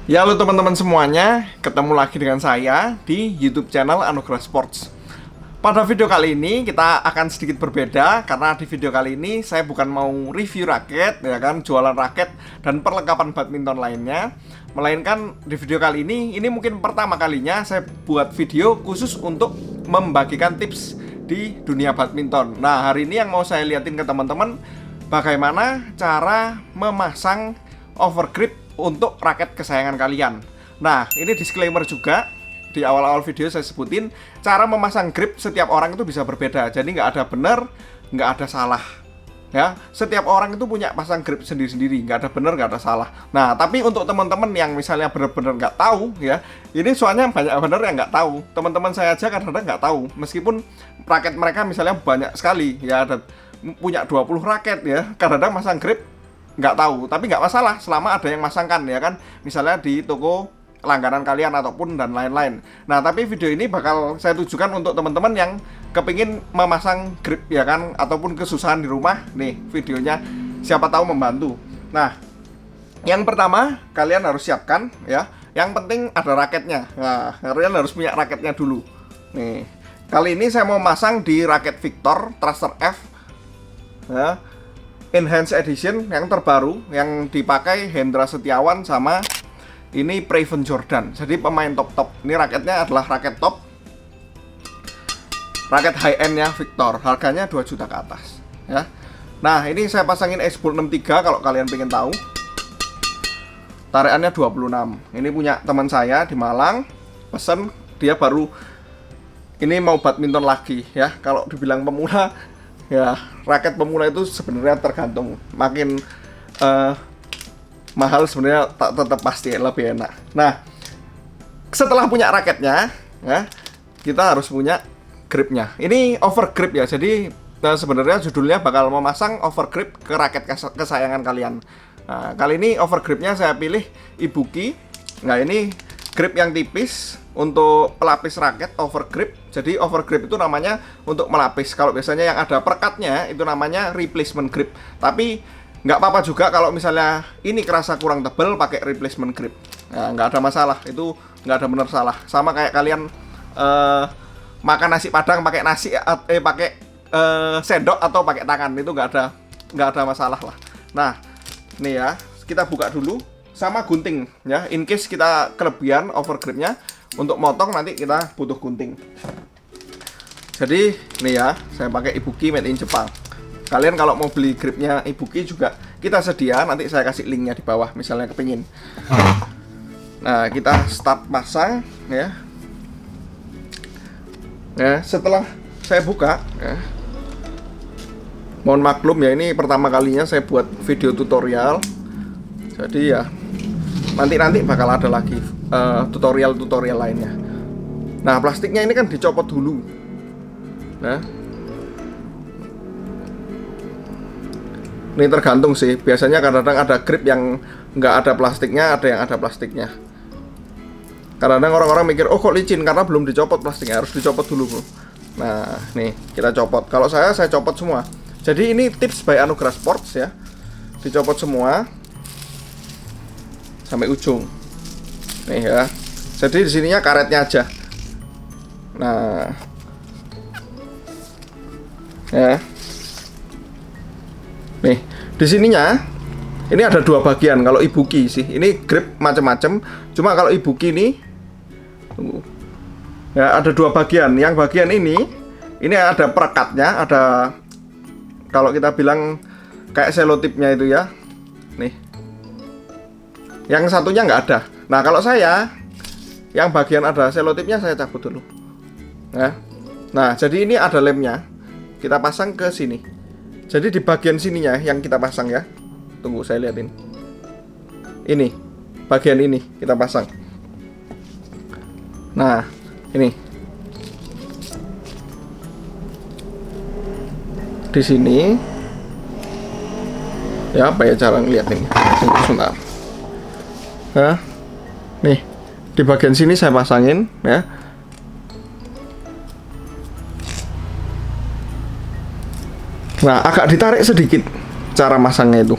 Ya, halo teman-teman semuanya, ketemu lagi dengan saya di YouTube channel Anugerah Sports. Pada video kali ini kita akan sedikit berbeda karena di video kali ini saya bukan mau review raket, ya kan, jualan raket dan perlengkapan badminton lainnya, melainkan di video kali ini mungkin pertama kalinya saya buat video khusus untuk membagikan tips di dunia badminton. Nah, hari ini yang mau saya liatin ke teman-teman bagaimana cara memasang overgrip untuk raket kesayangan kalian. Nah, ini disclaimer juga. Di awal-awal video saya sebutin cara memasang grip setiap orang itu bisa berbeda. Jadi nggak ada benar, nggak ada salah. Ya, setiap orang itu punya pasang grip sendiri-sendiri, nggak ada benar, nggak ada salah. Nah, tapi untuk teman-teman yang misalnya benar-benar nggak tahu, ya, ini soalnya banyak benar yang nggak tahu. Teman-teman saya aja kadang-kadang nggak tahu, meskipun raket mereka misalnya banyak sekali, ya, ada punya 20 raket, ya, kadang-kadang masang grip nggak tahu, tapi nggak masalah selama ada yang masangkan, ya kan, misalnya di toko langganan kalian ataupun dan lain-lain. Nah, tapi video ini bakal saya tujukan untuk teman-teman yang kepingin memasang grip, ya kan, ataupun kesusahan di rumah. Nih videonya, siapa tahu membantu. Nah, yang pertama kalian harus siapkan, ya, yang penting ada raketnya. Nah, kalian harus punya raketnya dulu. Nih, kali ini saya mau masang di raket Victor Thruster F, ya, Enhanced Edition yang terbaru yang dipakai Hendra Setiawan sama ini Preven Jordan. Jadi pemain top-top. Ini raketnya adalah raket top, raket high end ya Victor. Harganya 2 juta ke atas, ya. Nah, ini saya pasangin X-Bolt 63 kalau kalian pengen tahu. Tarikannya 26. Ini punya teman saya di Malang. Pesen, dia baru ini mau badminton lagi, ya. Kalau dibilang pemula, ya, raket pemula itu sebenarnya tergantung, makin mahal sebenarnya tetap pasti lebih enak. Nah, setelah punya raketnya, ya, kita harus punya gripnya. Ini overgrip ya, jadi sebenarnya judulnya bakal memasang overgrip ke raket kesayangan kalian. Nah, kali ini overgripnya saya pilih Ibuki. Nah, ini grip yang tipis untuk pelapis raket overgrip. Jadi overgrip itu namanya untuk melapis. Kalau biasanya yang ada perekatnya itu namanya replacement grip. Tapi nggak apa-apa juga kalau misalnya ini kerasa kurang tebal pakai replacement grip. Nah, nggak ada masalah. Itu nggak ada benar salah. Sama kayak kalian makan nasi padang pakai nasi pakai sendok atau pakai tangan, itu nggak ada masalah lah. Nah, nih ya, kita buka dulu sama gunting, ya, in case kita kelebihan overgripnya. Untuk motong nanti kita butuh gunting. Jadi nih ya, saya pakai Ibuki made in Jepang. Kalian kalau mau beli gripnya Ibuki juga kita sedia, nanti saya kasih linknya di bawah misalnya kepingin. Nah, kita start pasang, ya. Nah, setelah saya buka, ya, mohon maklum ya, ini pertama kalinya saya buat video tutorial. Jadi ya, nanti bakal ada lagi tutorial lainnya. Nah, plastiknya ini kan dicopot dulu. Nah, ini tergantung sih. Biasanya kadang-kadang ada grip yang nggak ada plastiknya, ada yang ada plastiknya. Kadang-kadang orang-orang mikir, oh kok licin karena belum dicopot plastiknya. Harus dicopot dulu, bro. Nah, nih kita copot. Kalau saya copot semua. Jadi ini tips by Anugerah Sports, ya. Dicopot semua sampai ujung. Nih ya. Jadi di sininya karetnya aja. Nah, ya. Nih, di sininya ini ada dua bagian. Kalau Ibuki sih, ini grip macam-macam. Cuma kalau Ibuki ini, tunggu. Ya, ada dua bagian. Yang bagian ini ada perekatnya, ada, kalau kita bilang kayak selotipnya itu ya. Nih. Yang satunya nggak ada. Nah, kalau saya yang bagian ada selotipnya saya cabut dulu. Nah, jadi ini ada lemnya. Kita pasang ke sini. Jadi di bagian sininya yang kita pasang, ya. Tunggu saya liatin. Ini bagian ini kita pasang. Nah, ini di sini. Ya, apa ya cara ngeliat ini? Tunggu sebentar. Nah, nih di bagian sini saya pasangin, ya. Nah, agak ditarik sedikit cara masangnya itu.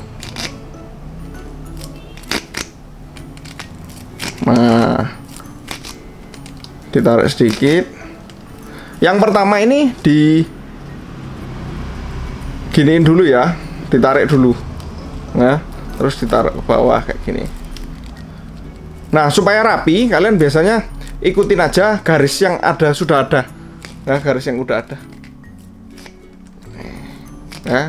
ditarik sedikit. Yang pertama ini di giniin dulu ya, ditarik dulu. Nah, terus ditarik ke bawah kayak gini. Nah, supaya rapi, kalian biasanya ikutin aja garis yang sudah ada. Nah, garis yang udah ada. Nah,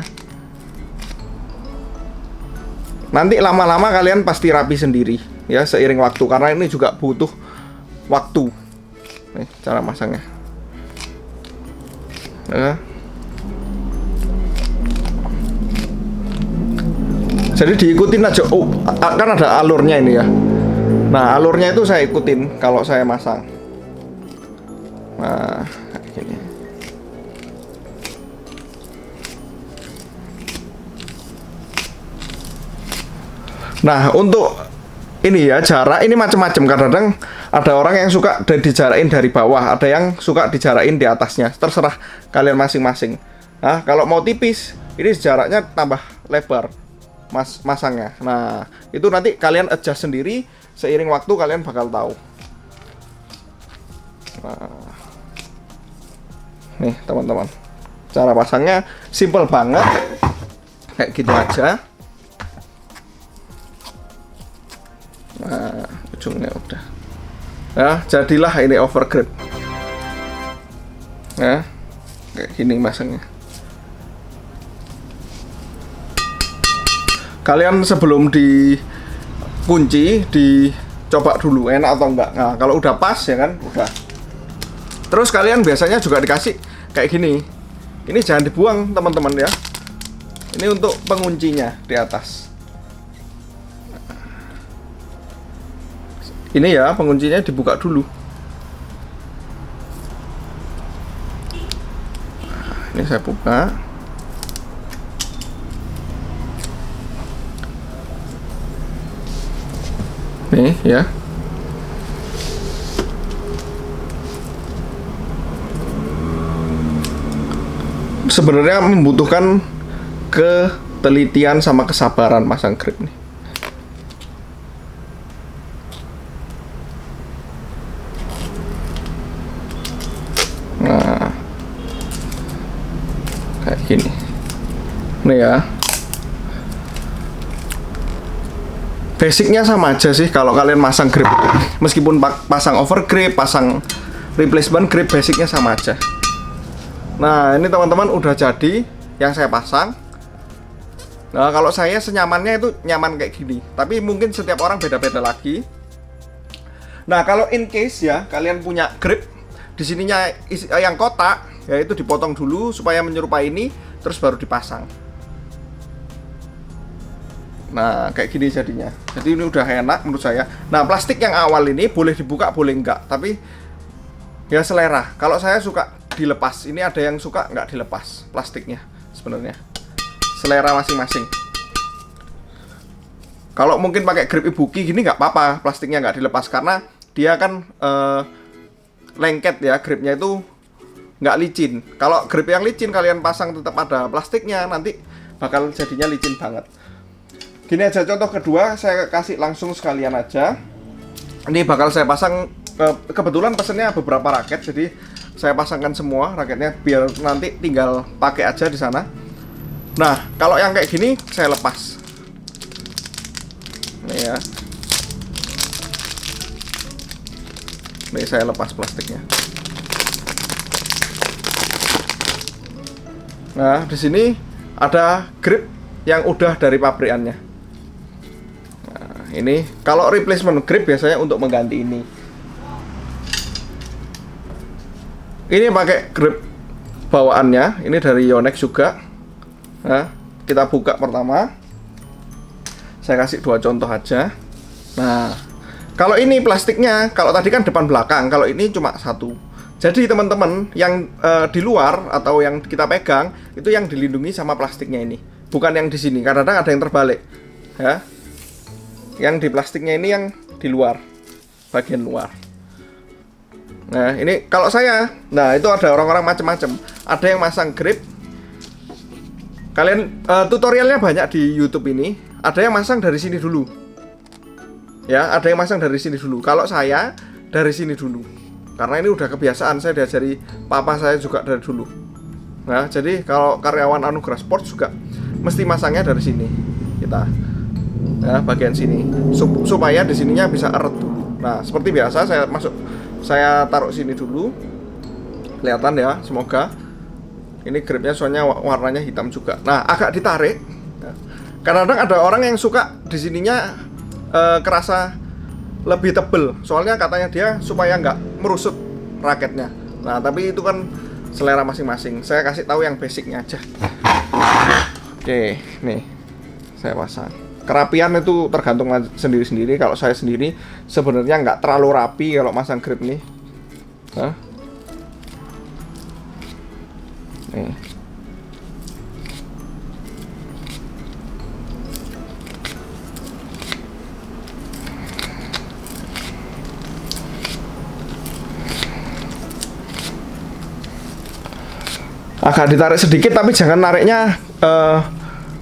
nanti lama-lama kalian pasti rapi sendiri ya, seiring waktu, karena ini juga butuh waktu. Nih, cara masangnya. Nah. Jadi diikutin aja. Oh, kan ada alurnya ini ya. Nah, alurnya itu saya ikutin kalau saya masang. Nah, kayak gini. Nah, untuk ini ya, jarak ini macam-macam. Kadang-kadang ada orang yang suka dijarakin dari bawah, ada yang suka dijarakin di atasnya. Terserah kalian masing-masing. Nah, kalau mau tipis, ini jaraknya tambah lebar masangnya. Nah, itu nanti kalian adjust sendiri, seiring waktu kalian bakal tahu. Nah, nih teman-teman, cara pasangnya simple banget, kayak gitu aja. Nah, ujungnya udah. Nah, jadilah ini overgrip. Nah, kayak gini masangnya. Kalian sebelum dikunci, dicoba dulu enak atau enggak. Nah, kalau udah pas ya kan, udah. Terus kalian biasanya juga dikasih kayak gini. Ini jangan dibuang teman-teman ya. Ini untuk penguncinya di atas. Ini ya, penguncinya dibuka dulu. Ini saya buka. Nih ya. Sebenarnya membutuhkan ketelitian sama kesabaran masang grip nih. Nah, kayak gini. Nih ya. Basicnya sama aja sih kalau kalian masang grip. Meskipun pasang overgrip, pasang replacement grip, basicnya sama aja. Nah, ini teman-teman udah jadi yang saya pasang. Nah, kalau saya senyamannya itu nyaman kayak gini. Tapi mungkin setiap orang beda-beda lagi. Nah, kalau in case ya kalian punya grip di sininya yang kotak, ya itu dipotong dulu supaya menyerupai ini, terus baru dipasang. Nah, kayak gini jadinya. Jadi ini udah enak menurut saya. Nah, plastik yang awal ini boleh dibuka, boleh enggak. Tapi ya selera. Kalau saya suka dilepas. Ini ada yang suka nggak dilepas plastiknya sebenarnya. Selera masing-masing. Kalau mungkin pakai grip ibuki gini nggak apa-apa, plastiknya nggak dilepas karena dia kan lengket ya, gripnya itu nggak licin. Kalau grip yang licin kalian pasang tetap ada plastiknya, nanti bakal jadinya licin banget. Gini aja contoh kedua, saya kasih langsung sekalian aja. Ini bakal saya pasang, kebetulan pesennya beberapa raket, jadi saya pasangkan semua raketnya biar nanti tinggal pakai aja di sana. Nah, kalau yang kayak gini saya lepas. Nih ya. Nih saya lepas plastiknya. Nah, di sini ada grip yang udah dari pabrikannya. Ini kalau replacement grip biasanya untuk mengganti ini. Ini pakai grip bawaannya, ini dari Yonex juga. Nah, kita buka pertama. Saya kasih dua contoh aja. Nah, kalau ini plastiknya, kalau tadi kan depan belakang, kalau ini cuma satu. Jadi teman-teman yang di luar atau yang kita pegang itu yang dilindungi sama plastiknya ini, bukan yang di sini. Kadang-kadang ada yang terbalik, ya. Yang di plastiknya ini yang di luar, bagian luar. Nah, ini kalau saya, nah itu ada orang-orang macam-macam. Ada yang masang grip. Kalian tutorialnya banyak di YouTube ini. Ada yang masang dari sini dulu. Ya, ada yang masang dari sini dulu. Kalau saya dari sini dulu. karena ini udah kebiasaan, saya diajari papa saya juga dari dulu. Nah, jadi kalau karyawan Anugerah Sports juga mesti masangnya dari sini kita, ya, bagian sini supaya di sininya bisa eret dulu. Nah, seperti biasa saya taruh sini dulu, kelihatan ya, semoga. Ini gripnya soalnya warnanya hitam juga. Nah, agak ditarik. Kadang-kadang ada orang yang suka di sininya kerasa lebih tebel, soalnya katanya dia supaya nggak merusut raketnya. Nah, tapi itu kan selera masing-masing. Saya kasih tahu yang basicnya aja. Oke, nih saya pasang. Kerapian itu tergantung sendiri-sendiri. Kalau saya sendiri sebenarnya nggak terlalu rapi kalau masang grip nih. Nih. Agak ditarik sedikit, tapi jangan nariknya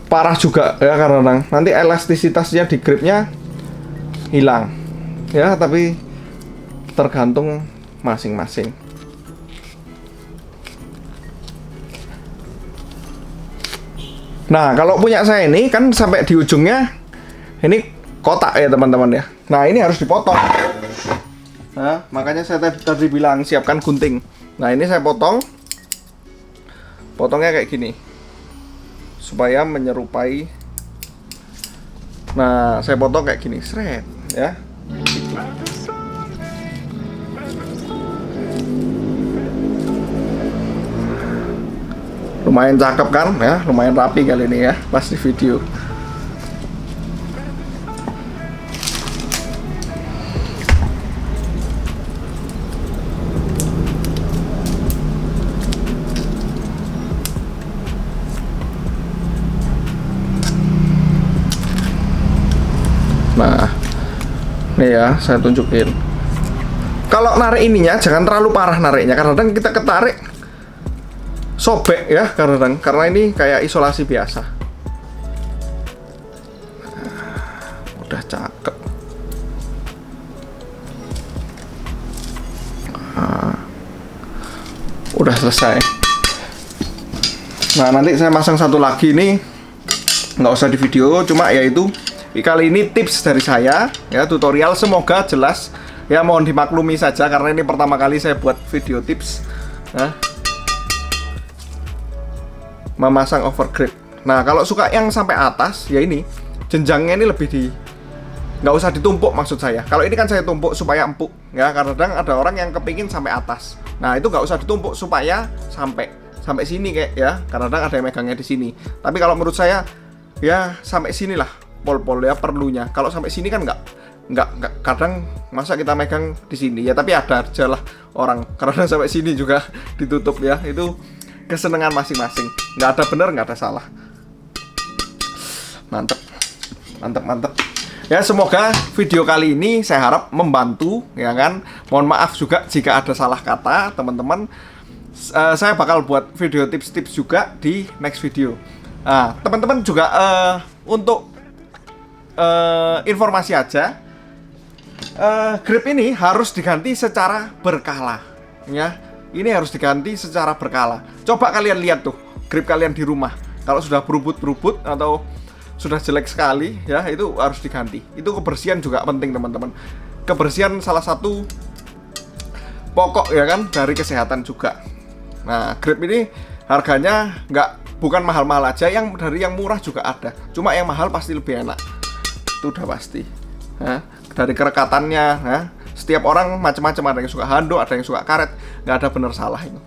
parah juga ya, karena nanti elastisitasnya di gripnya hilang ya, tapi tergantung masing-masing. Nah, kalau punya saya ini kan sampai di ujungnya ini kotak ya teman-teman ya. Nah, ini harus dipotong. Nah, makanya saya tadi bilang siapkan gunting. Nah, ini saya potongnya kayak gini supaya menyerupai. Nah, saya potong kayak gini, seret ya. Lumayan cakep kan ya, lumayan rapi kali ini ya pas di video. Nah, nih ya, saya tunjukin. Kalau narik ininya jangan terlalu parah nariknya, karena kita ketarik sobek ya, karena ini kayak isolasi biasa. Udah cakep. Udah selesai. Nah, nanti saya masang satu lagi nih, nggak usah di video, cuma yaitu kali ini tips dari saya ya, tutorial, semoga jelas ya, mohon dimaklumi saja karena ini pertama kali saya buat video tips ya, memasang overgrip. Nah, kalau suka yang sampai atas ya, ini jenjangnya ini lebih nggak usah ditumpuk maksud saya. Kalau ini kan saya tumpuk supaya empuk ya, kadang ada orang yang kepingin sampai atas. Nah, itu nggak usah ditumpuk supaya sampai sini kayak ya, kadang ada yang megangnya di sini. Tapi kalau menurut saya ya sampai sinilah pol-pol ya perlunya. Kalau sampai sini kan nggak kadang masa kita megang di sini ya, tapi ada aja lah orang karena sampai sini juga ditutup ya. Itu kesenangan masing-masing, nggak ada benar, nggak ada salah. Mantep ya. Semoga video kali ini saya harap membantu ya kan. Mohon maaf juga jika ada salah kata teman-teman. Saya bakal buat video tips-tips juga di next video. Nah, teman-teman juga untuk informasi aja, grip ini harus diganti secara berkala ya. Ini harus diganti secara berkala. Coba kalian lihat tuh grip kalian di rumah, kalau sudah berubut-berubut atau sudah jelek sekali ya, itu harus diganti. Itu kebersihan juga penting teman-teman. Kebersihan salah satu pokok ya kan dari kesehatan juga. Nah, grip ini harganya bukan mahal-mahal aja, dari yang murah juga ada. Cuma yang mahal pasti lebih enak, itu udah pasti. Dari kerekatannya, setiap orang macam-macam, ada yang suka handuk, ada yang suka karet, nggak ada benar salah ini.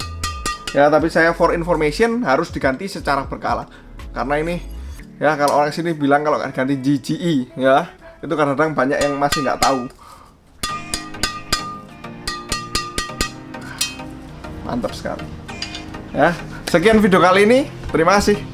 Ya, tapi saya for information harus diganti secara berkala. Karena ini ya, kalau orang sini bilang kalau nggak diganti GGE ya, itu kadang-kadang banyak yang masih nggak tahu. Mantap sekali. Ya, sekian video kali ini. Terima kasih.